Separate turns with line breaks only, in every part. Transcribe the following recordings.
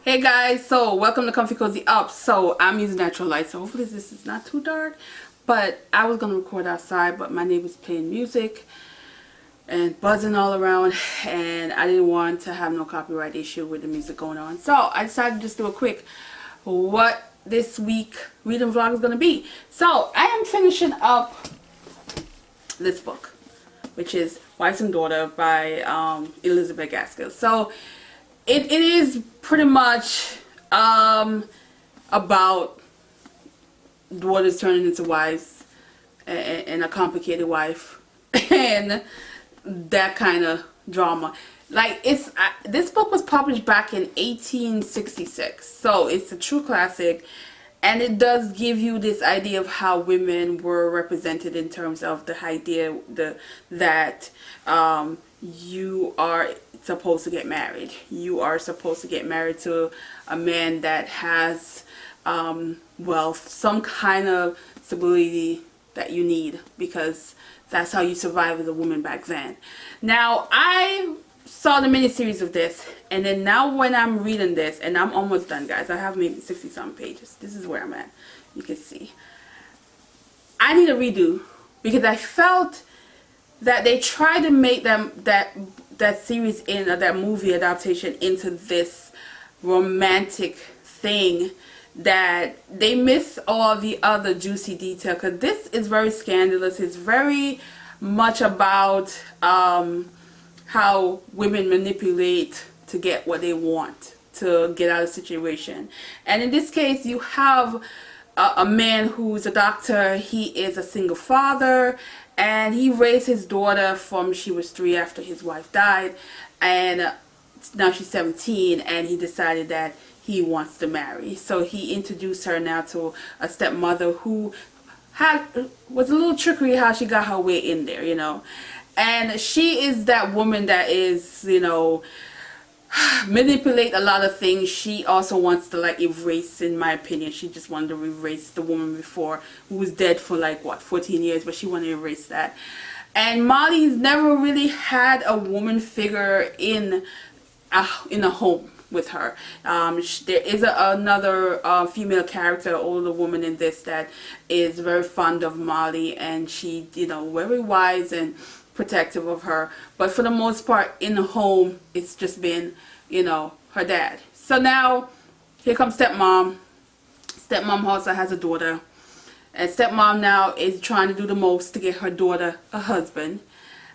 Hey guys, so welcome to Comfy Cozy Up. So I'm using natural light, so hopefully this is not too dark. But I was gonna record outside, but my neighbor's playing music and buzzing all around, and I didn't want to have no copyright issue with the music going on. So I decided to just do a quick what this week reading vlog is gonna be. So I am finishing up this book, which is Wife and Daughter by Elizabeth Gaskell. So it is pretty much about daughters turning into wives and a complicated wife and that kind of drama. Like this book was published back in 1866, so it's a true classic, and it does give you this idea of how women were represented in terms of the idea that you are supposed to get married. You are supposed to get married to a man that has wealth, some kind of stability that you need, because that's how you survive as a woman back then. Now, I saw the miniseries of this, and then now when I'm reading this, and I'm almost done, guys. I have maybe 60-some pages. This is where I'm at. You can see. I need a redo, because I felt that they tried to make that series that movie adaptation into this romantic thing, that they miss all the other juicy detail, because this is very scandalous. It's very much about how women manipulate to get what they want, to get out of the situation. And in this case, you have a man who's a doctor. He is a single father, and he raised his daughter from she was 3 after his wife died, and now she's 17, and he decided that he wants to marry. So he introduced her now to a stepmother who was a little trickery how she got her way in there, you know. And she is that woman that is, you know, manipulate a lot of things. She also wants to, like, erase, in my opinion, she just wanted to erase the woman before, who was dead for like what, 14 years, but she wanted to erase that. And Molly's never really had a woman figure in a home with her. There is another female character, older woman in this, that is very fond of Molly, and she, you know, very wise and protective of her. But for the most part, in the home, it's just been, you know, her dad. So now here comes stepmom. Stepmom also has a daughter, and stepmom now is trying to do the most to get her daughter a husband.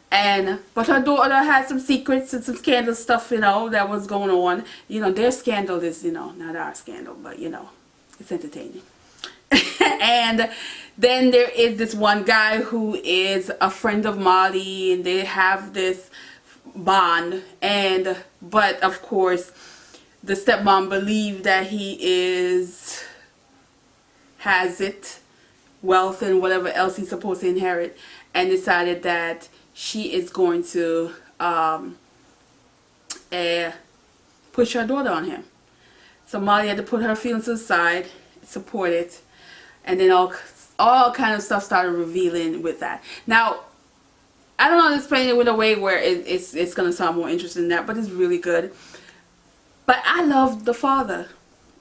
But her daughter had some secrets and some scandal stuff, you know, that was going on. You know, their scandal is, you know, not our scandal, but, you know, it's entertaining. And then there is this one guy who is a friend of Molly, and they have this bond. But of course, the stepmom believed that he has wealth and whatever else he's supposed to inherit, and decided that she is going to push her daughter on him. So Molly had to put her feelings aside, support it, and then all kind of stuff started revealing with that. Now, I don't know how to explain it in a way where it's going to sound more interesting than that, but it's really good. But I love the father.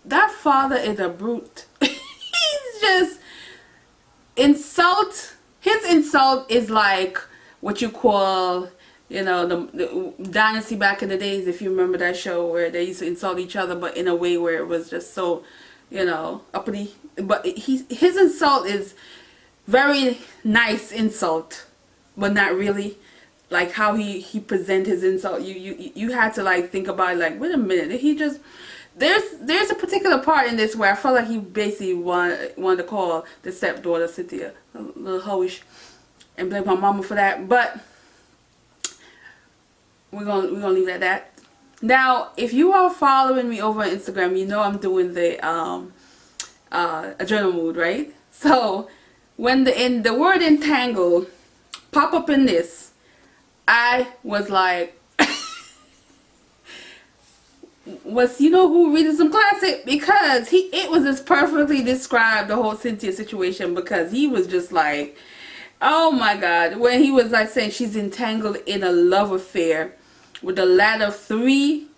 That father is a brute. He's just his insult is like what you call, you know, the Dynasty back in the days, if you remember that show, where they used to insult each other, but in a way where it was just so, you know, uppity. But his insult is very nice insult, but not really. Like how he present his insult, you had to like think about it, like, wait a minute, did he just... There's a particular part in this where I felt like he basically wanted to call the stepdaughter Cynthia a little hoish and blame my mama for that, but we're gonna leave it at that. Now, if you are following me over on Instagram, you know I'm doing the a journal mood, right? So when the word entangle pop up in this, I was like, you know who reading some classic, because it was just perfectly described, the whole Cynthia situation, because he was just like, oh my God, when he was like saying she's entangled in a love affair with the lad of 3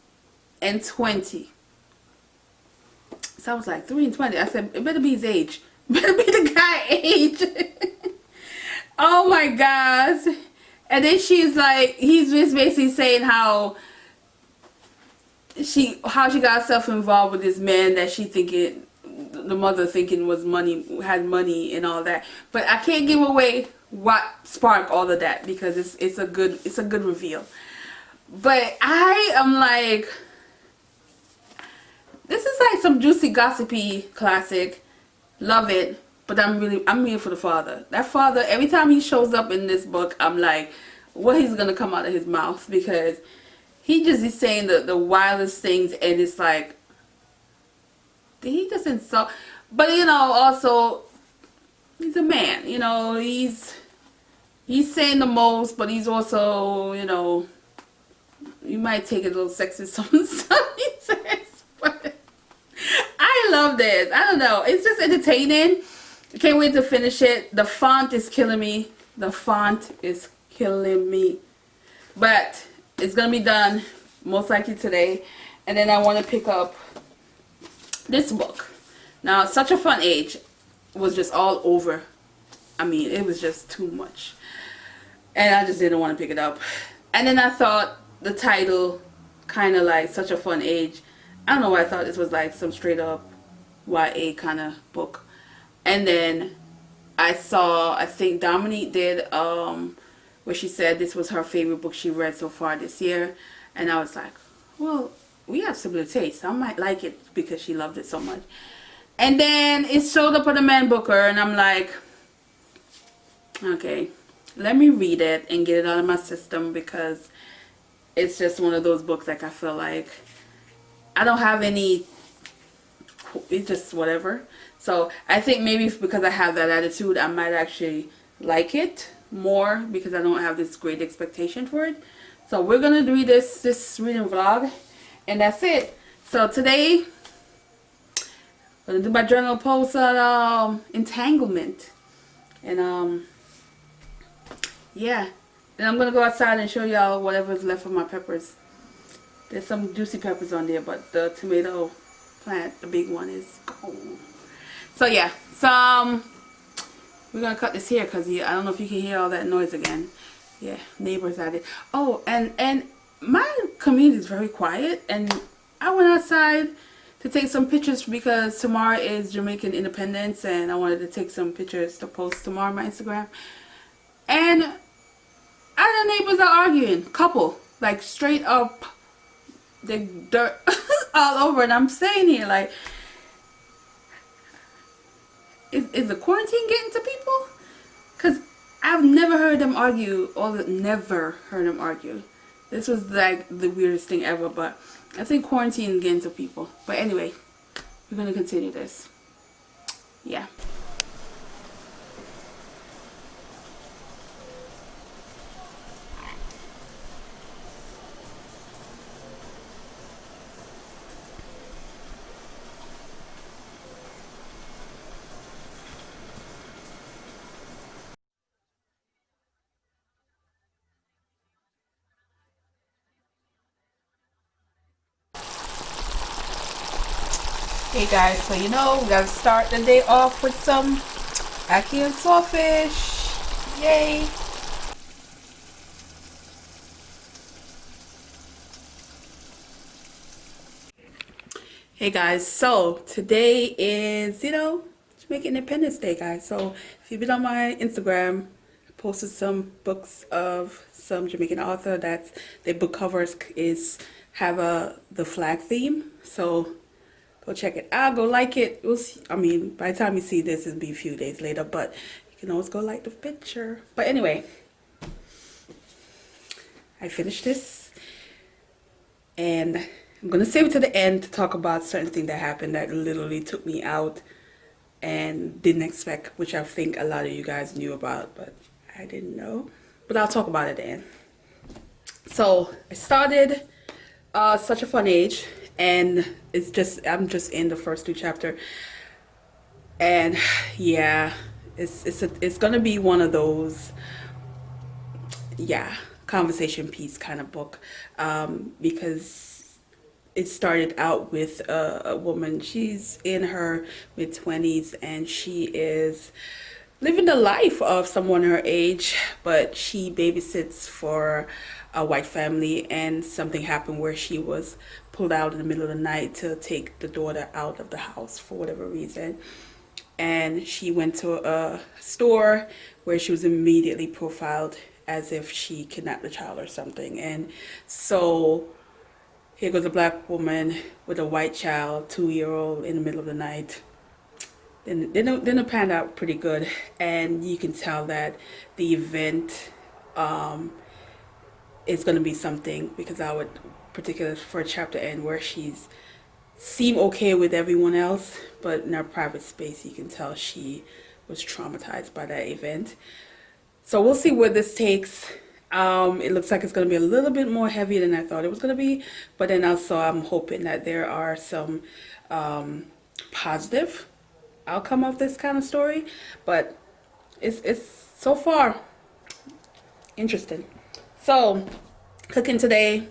and 20. So I was like, 3 and 20. I said, it better be his age. Better be the guy age. Oh my gosh. And then she's like, he's just basically saying how she got herself involved with this man that she thinking, the mother thinking was money, had money and all that. But I can't give away what sparked all of that because it's a good reveal. But I am like, this is like some juicy gossipy classic. Love it. But I'm here for the father. That father, every time he shows up in this book, I'm like, what he's gonna come out of his mouth, because he just is saying the wildest things, and it's like, did he just insult? But you know, also he's a man. You know, he's saying the most, but he's also, you know, you might take it a little sexist some stuff he says. But I love this. I don't know. It's just entertaining. Can't wait to finish it. The font is killing me. The font is killing me. But it's going to be done most likely today. And then I want to pick up this book. Now, Such a Fun Age was just all over. I mean, it was just too much. And I just didn't want to pick it up. And then I thought the title, kind of like Such a Fun Age. I don't know why I thought this was like some straight up YA kind of book. And then I saw, I think Dominique did, where she said this was her favorite book she read so far this year. And I was like, well, we have similar tastes. I might like it because she loved it so much. And then it showed up on the Man Booker, and I'm like, okay, let me read it and get it out of my system, because it's just one of those books like I feel like I don't have any, it's just whatever. So I think maybe because I have that attitude, I might actually like it more because I don't have this great expectation for it. So we're going to do this reading vlog, and that's it. So today, I'm going to do my journal post on entanglement. And yeah. And I'm going to go outside and show y'all whatever's left of my peppers. There's some juicy peppers on there, but the tomato plant, the big one, is gone. So yeah, we're gonna cut this here because I don't know if you can hear all that noise again. Yeah, neighbors out there. Oh, and my community is very quiet, and I went outside to take some pictures because tomorrow is Jamaican Independence, and I wanted to take some pictures to post tomorrow on my Instagram. And our neighbors are arguing, couple, like straight up, the dirt all over, and I'm saying here like, is the quarantine getting to people? Because I've never heard them argue. Never heard them argue. This was like the weirdest thing ever. But I think quarantine is getting to people. But anyway, we're going to continue this. Yeah. Hey guys, so you know, we gotta start the day off with some ackee and sawfish. Yay! Hey guys, so today is, you know, Jamaican Independence Day, guys. So if you've been on my Instagram, I posted some books of some Jamaican author that's their book covers have the flag theme. So go check it out. Go like it. I mean, by the time you see this, it'll be a few days later, but you can always go like the picture. But anyway, I finished this, and I'm going to save it to the end to talk about certain thing that happened that literally took me out and didn't expect, which I think a lot of you guys knew about, but I didn't know. But I'll talk about it then. So I started Such a Fun Age, and I'm just in the first 2 chapters, and yeah, it's gonna be one of those, yeah, conversation piece kind of book, because it started out with a woman. She's in her mid-20s and she is living the life of someone her age, but she babysits for a white family, and something happened where she was pulled out in the middle of the night to take the daughter out of the house for whatever reason. And she went to a store where she was immediately profiled as if she kidnapped the child or something. And so here goes a black woman with a white child, 2-year-old, in the middle of the night. Then it panned out pretty good, and you can tell that the event is going to be something, because I would, particularly for a chapter end where she's seem okay with everyone else, but in her private space you can tell she was traumatized by that event. So we'll see where this takes. It looks like it's going to be a little bit more heavy than I thought it was going to be, but then also I'm hoping that there are some positive outcome of this kind of story. But it's so far interesting. So cooking today.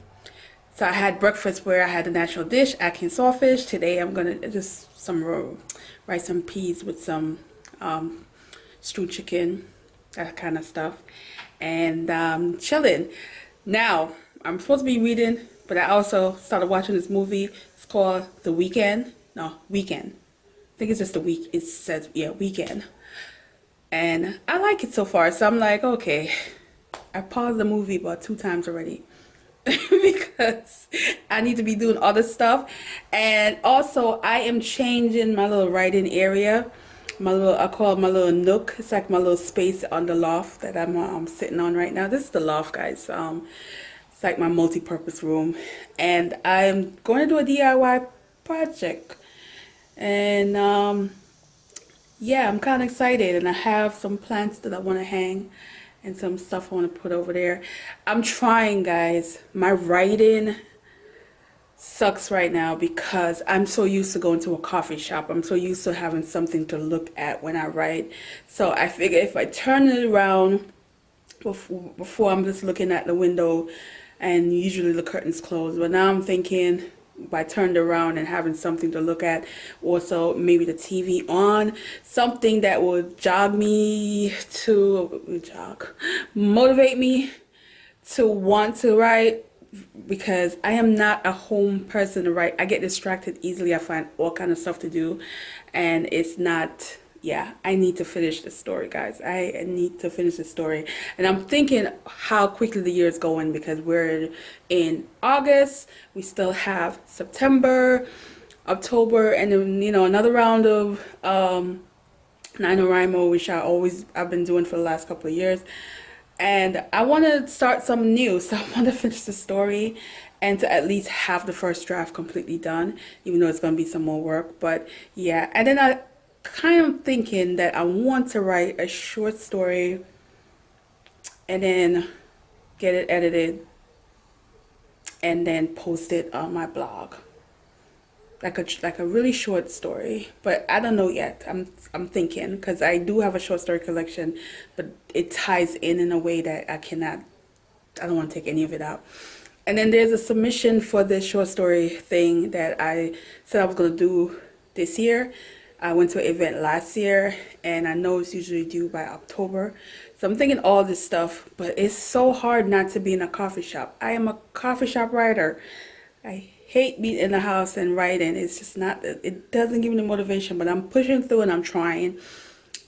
So I had breakfast where I had the national dish, Atkins sawfish. Today I'm gonna just some rice and peas with some stewed chicken, that kind of stuff, and chilling. Now I'm supposed to be reading, but I also started watching this movie. It's called The Weekend. No, Weekend. I think it's just the week. It says, yeah, Weekend. And I like it so far. So I'm like, okay. I paused the movie about 2 times already because I need to be doing other stuff. And also I am changing my little writing area. I call it my little nook. It's like my little space on the loft that I'm sitting on right now. This is the loft, guys. It's like my multi-purpose room, and I'm going to do a DIY project. And yeah, I'm kind of excited, and I have some plants that I want to hang and some stuff I want to put over there. I'm trying, guys. My writing sucks right now because I'm so used to going to a coffee shop. I'm so used to having something to look at when I write. So I figure if I turn it around before I'm just looking at the window, and usually the curtains closed, but now I'm thinking by turned around and having something to look at, also maybe the TV on, something that would motivate me to want to write, because I am not a home person to write. I get distracted easily. I find all kind of stuff to do, and it's not, yeah, I need to finish the story, guys. I need to finish the story. And I'm thinking how quickly the year is going, because we're in August. We still have September, October, and then, you know, another round of NaNoWriMo, which I've been doing for the last couple of years. And I want to start something new, so I want to finish the story and to at least have the first draft completely done, even though it's going to be some more work. But yeah, and then I kind of thinking that I want to write a short story and then get it edited and then post it on my blog, like a really short story. But I don't know yet. I'm thinking, because I do have a short story collection, but it ties in a way that I don't want to take any of it out. And then there's a submission for this short story thing that I said I was going to do this year. I went to an event last year, and I know it's usually due by October. So I'm thinking all this stuff, but it's so hard not to be in a coffee shop. I am a coffee shop writer. I hate being in the house and writing. It's just not, it doesn't give me the motivation, but I'm pushing through and I'm trying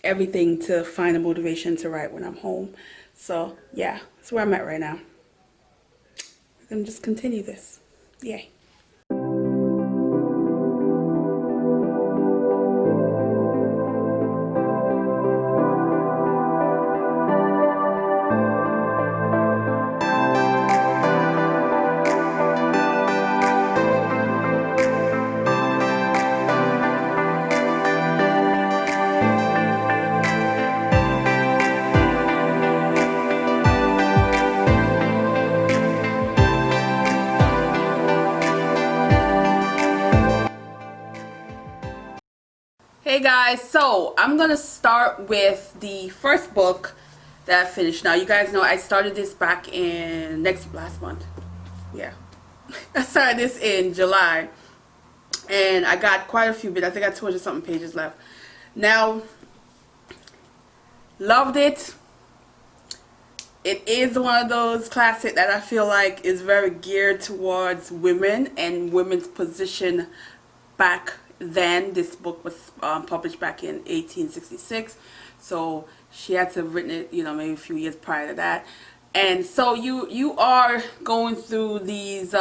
everything to find a motivation to write when I'm home. So yeah, that's where I'm at right now. I'm gonna just continue this. Yay. Hey guys, so I'm gonna start with the first book that I finished. Now you guys know I started this back in last month. Yeah. I started this in July, and I got quite a few bits. I think I got 200 something pages left. Now, loved it. It is one of those classics that I feel like is very geared towards women and women's position back then. This book was published back in 1866, so she had to have written it, you know, maybe a few years prior to that. And so you are going through these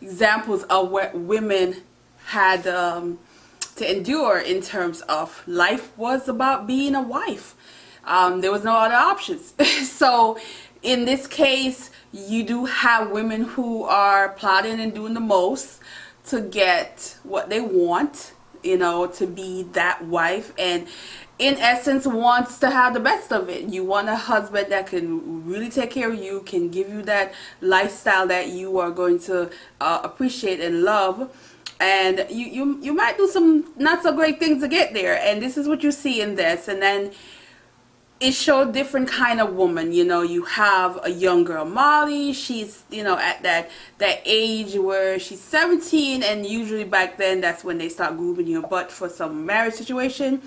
examples of what women had to endure in terms of life was about being a wife. There was no other options. So in this case, you do have women who are plotting and doing the most to get what they want, you know, to be that wife, and in essence wants to have the best of it. You want a husband that can really take care of you, can give you that lifestyle that you are going to appreciate and love. And you might do some not so great things to get there, and this is what you see in this. And then it showed different kind of woman. You know, you have a young girl, Molly. She's, you know, at that age where she's 17, and usually back then that's when they start grooming your butt for some marriage situation.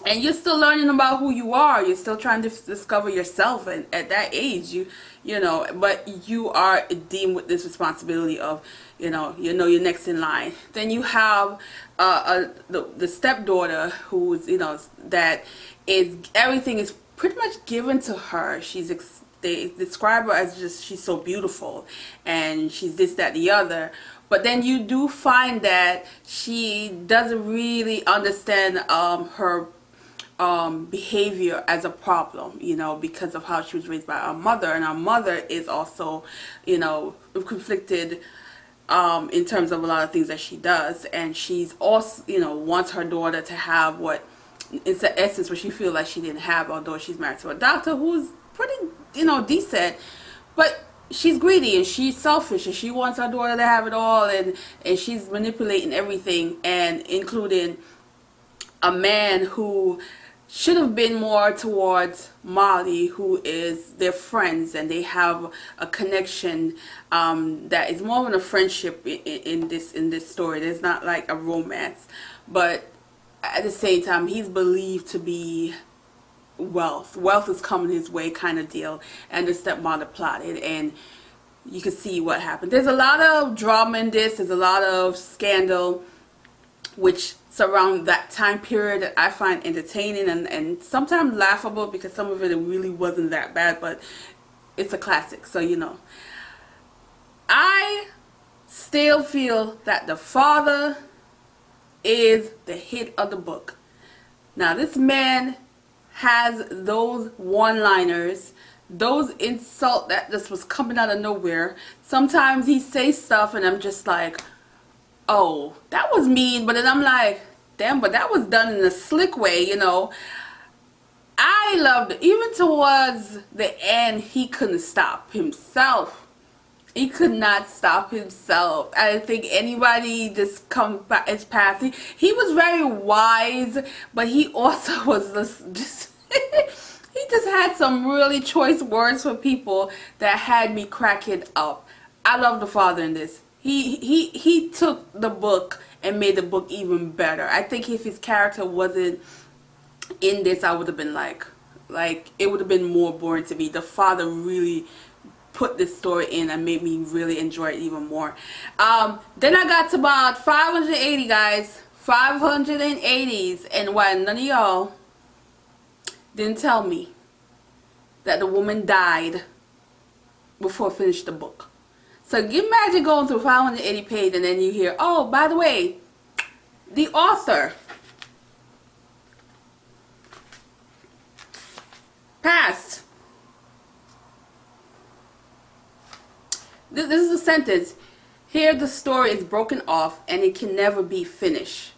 And you're still learning about who you are. You're still trying to discover yourself, and at that age, you know, but you are deemed with this responsibility of, you know you're next in line. Then you have the stepdaughter, who's, you know, that is, everything is pretty much given to her. They describe her as just, she's so beautiful, and she's this, that, the other. But then you do find that she doesn't really understand her behavior as a problem, you know, because of how she was raised by her mother. And her mother is also, you know, conflicted in terms of a lot of things that she does. And she's also, you know, wants her daughter to have what, it's the essence what she feels like she didn't have, although she's married to a doctor who's pretty, you know, decent. But she's greedy and she's selfish, and she wants her daughter to have it all, and she's manipulating everything, and including a man who should have been more towards Molly, who is their friends, and they have a connection that is more than a friendship in this story. There's not like a romance, but at the same time, he's believed to be wealth is coming his way kind of deal, and the stepmother plotted, and you can see what happened. There's a lot of drama in this. There's a lot of scandal which surround that time period that I find entertaining and sometimes laughable, because some of it really wasn't that bad, but it's a classic, so you know. I still feel that the father is the hit of the book. Now, this man has those one-liners, those insults that just was coming out of nowhere. Sometimes he says stuff and I'm just like, oh, that was mean. But then I'm like, damn, but that was done in a slick way, you know. I loved it. Even towards the end, he couldn't stop himself. He could not stop himself. I didn't think anybody just come by his path. He was very wise, but he also was just he just had some really choice words for people that had me cracking up. I love the father in this. He took the book and made the book even better. I think if his character wasn't in this, I would have been like it would have been more boring to me. The father really put this story in and made me really enjoy it even more. Then I got to about 580, guys. 580s, and why none of y'all didn't tell me that the woman died before I finished the book. So imagine going through 580 pages and then you hear, oh, by the way, the author passed. This is a sentence. Here the story is broken off and it can never be finished.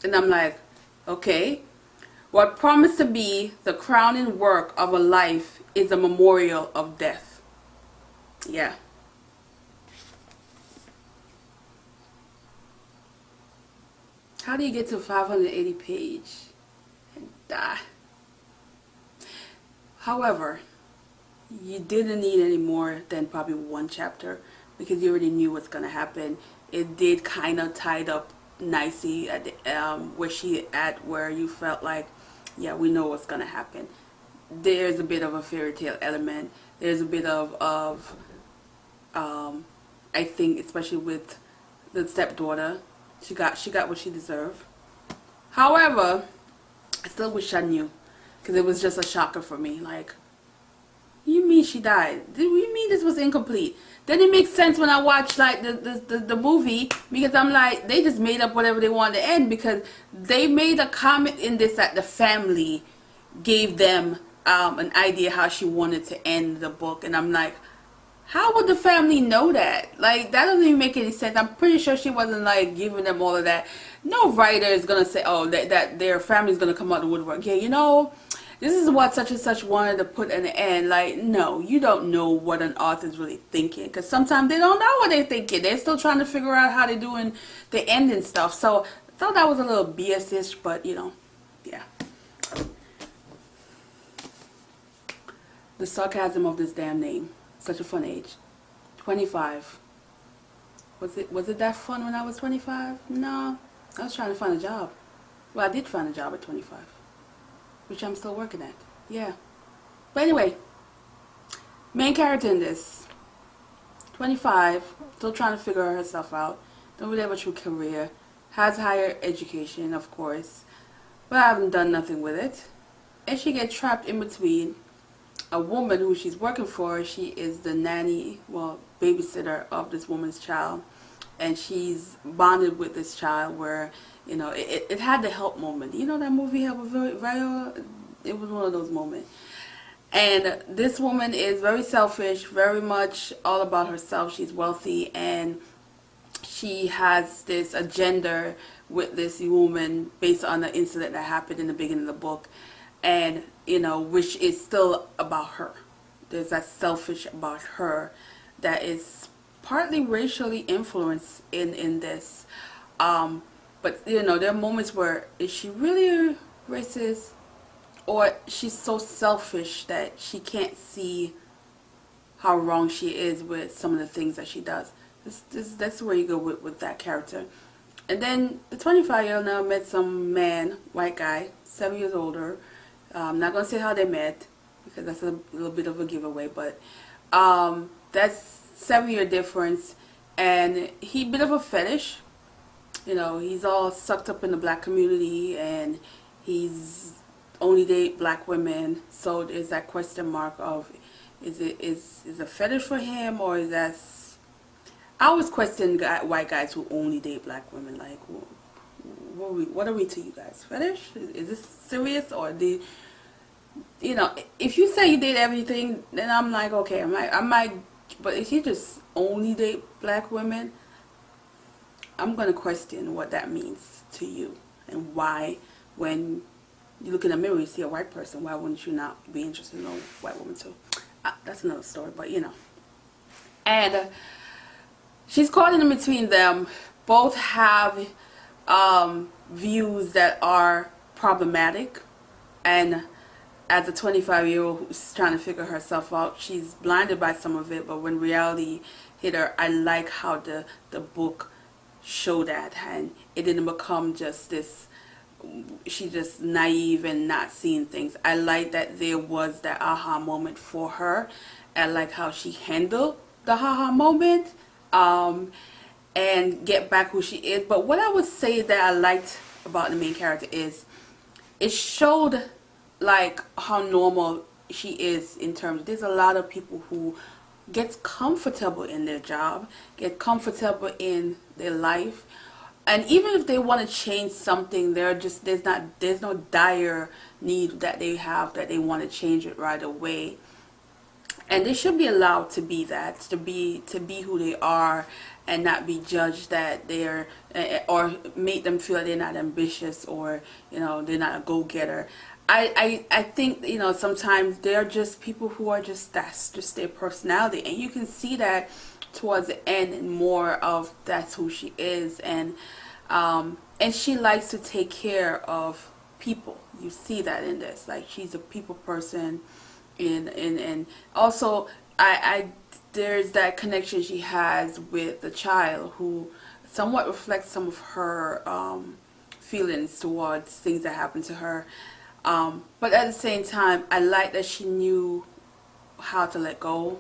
And I'm like, okay. What promised to be the crowning work of a life is a memorial of death. Yeah. How do you get to 580 page and die? However, you didn't need any more than probably one chapter because you already knew what's going to happen. It did kind of tied up nicely at the, where she at where you felt like, yeah, we know what's going to happen. There's a bit of a fairy tale element. There's a bit of I think especially with the stepdaughter, she got what she deserved. However, I still wish I knew because it was just a shocker for me. Like, you mean she died? Did we mean this was incomplete? Then it makes sense when I watch like the movie because I'm like, they just made up whatever they wanted to end because they made a comment in this that the family gave them an idea how she wanted to end the book, and I'm like, how would the family know that? Like, that doesn't even make any sense. I'm pretty sure she wasn't like giving them all of that. No writer is gonna say, oh, that their family's gonna come out the woodwork. Yeah, you know, this is what such and such wanted to put in the end. Like, no, you don't know what an author's really thinking because sometimes they don't know what they're thinking. They're still trying to figure out how they're doing the ending stuff. So I thought that was a little BS-ish, but you know, yeah. The sarcasm of this damn name. Such a fun age. 25. Was it that fun when I was 25? No. I was trying to find a job. Well, I did find a job at 25. Which I'm still working at. Yeah. But anyway. Main character in this. 25. Still trying to figure herself out. Don't really have a true career. Has higher education, of course. But I haven't done nothing with it. And she gets trapped in between a woman who she's working for. She is the nanny, well, babysitter of this woman's child, and she's bonded with this child where, you know, it had the help moment. You know that movie Help? It was one of those moments. And this woman is very selfish, very much all about herself. She's wealthy and she has this agenda with this woman based on the incident that happened in the beginning of the book. And, you know, which is still about her. There's that selfish about her that is partly racially influenced in this. But, you know, there are moments where, is she really racist? Or she's so selfish that she can't see how wrong she is with some of the things that she does. That's where you go with that character. And then the 25-year-old now met some man, white guy, 7 years older. I'm not going to say how they met because that's a little bit of a giveaway, but that's 7-year difference, and he a bit of a fetish. You know, he's all sucked up in the black community and he's only date black women, so there's that question mark of is a fetish for him, or is that... I always question white guys who only date black women. Like, what are we to you guys? Fetish? Is this serious? Or the, you know, if you say you date everything, then I'm like, okay, I might, but if you just only date black women, I'm gonna question what that means to you and why. When you look in the mirror, you see a white person, why wouldn't you not be interested in a white woman too? That's another story, but you know. And she's caught in between them. Both have views that are problematic, and as a 25-year-old who's trying to figure herself out, she's blinded by some of it, but when reality hit her, I like how the book showed that, and it didn't become just this, she's just naive and not seeing things. I like that there was that aha moment for her. I like how she handled the aha moment, and get back who she is. But what I would say that I liked about the main character is it showed like how normal she is in terms, there's a lot of people who gets comfortable in their job, get comfortable in their life, and even if they want to change something, there's no dire need that they have that they want to change it right away. And they should be allowed to be that, to be who they are, and not be judged that they're, or make them feel they're not ambitious, or, you know, they're not a go-getter. I think, you know, sometimes they're just people who are that's just their personality, and you can see that towards the end and more of that's who she is. And she likes to take care of people. You see that in this, like, she's a people person. And also I there's that connection she has with the child who somewhat reflects some of her feelings towards things that happened to her. But at the same time, I like that she knew how to let go,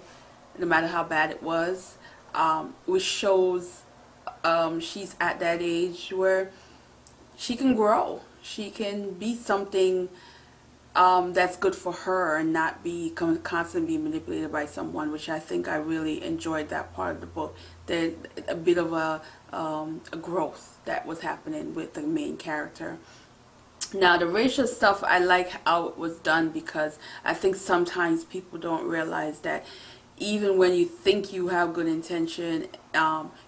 no matter how bad it was, which shows she's at that age where she can grow. She can be something that's good for her and not be constantly manipulated by someone, which I think I really enjoyed that part of the book. There's a bit of a growth that was happening with the main character. Now, the racial stuff, I like how it was done because I think sometimes people don't realize that even when you think you have good intention,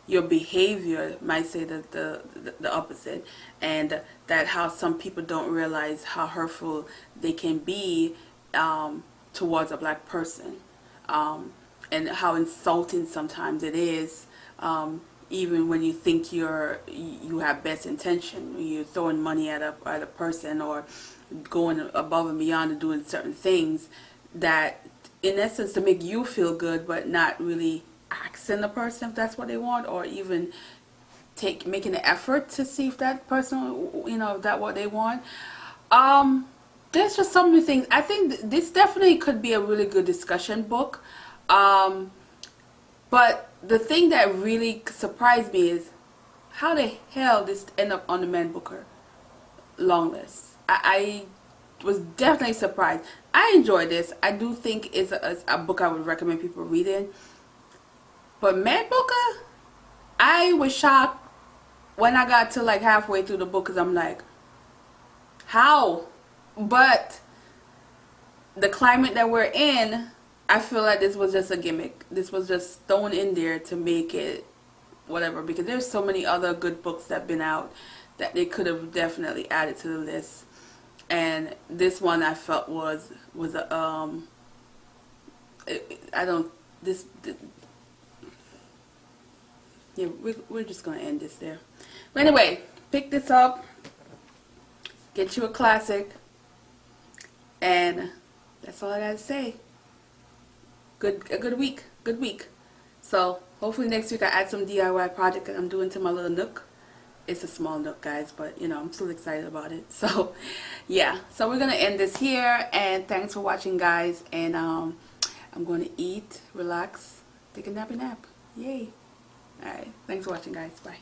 your behavior might say the opposite, and that how some people don't realize how hurtful they can be towards a black person, and how insulting sometimes it is. Even when you think you have best intention, you're throwing money at a person or going above and beyond and doing certain things that in essence to make you feel good, but not really asking the person if that's what they want, or even making an effort to see if that person, if that what they want. There's just so many things. I think this definitely could be a really good discussion book. But the thing that really surprised me is how the hell this end up on the Man Booker long list. I was definitely surprised. I enjoyed this. I do think it's a book I would recommend people reading. But Man Booker, I was shocked when I got to like halfway through the book because I'm like, how? But the climate that we're in, I feel like this was just a gimmick. This was just thrown in there to make it whatever, because there's so many other good books that have been out that they could have definitely added to the list. And this one I felt was a I don't this yeah, we're just gonna end this there. But anyway, pick this up, get you a classic, and that's all I gotta say. A good week. So hopefully next week I add some DIY project that I'm doing to my little nook. It's a small nook, guys, but I'm still excited about it. So yeah, so we're gonna end this here, and thanks for watching, guys. And I'm gonna eat, relax, take a nappy nap. Yay. All right, thanks for watching, guys. Bye.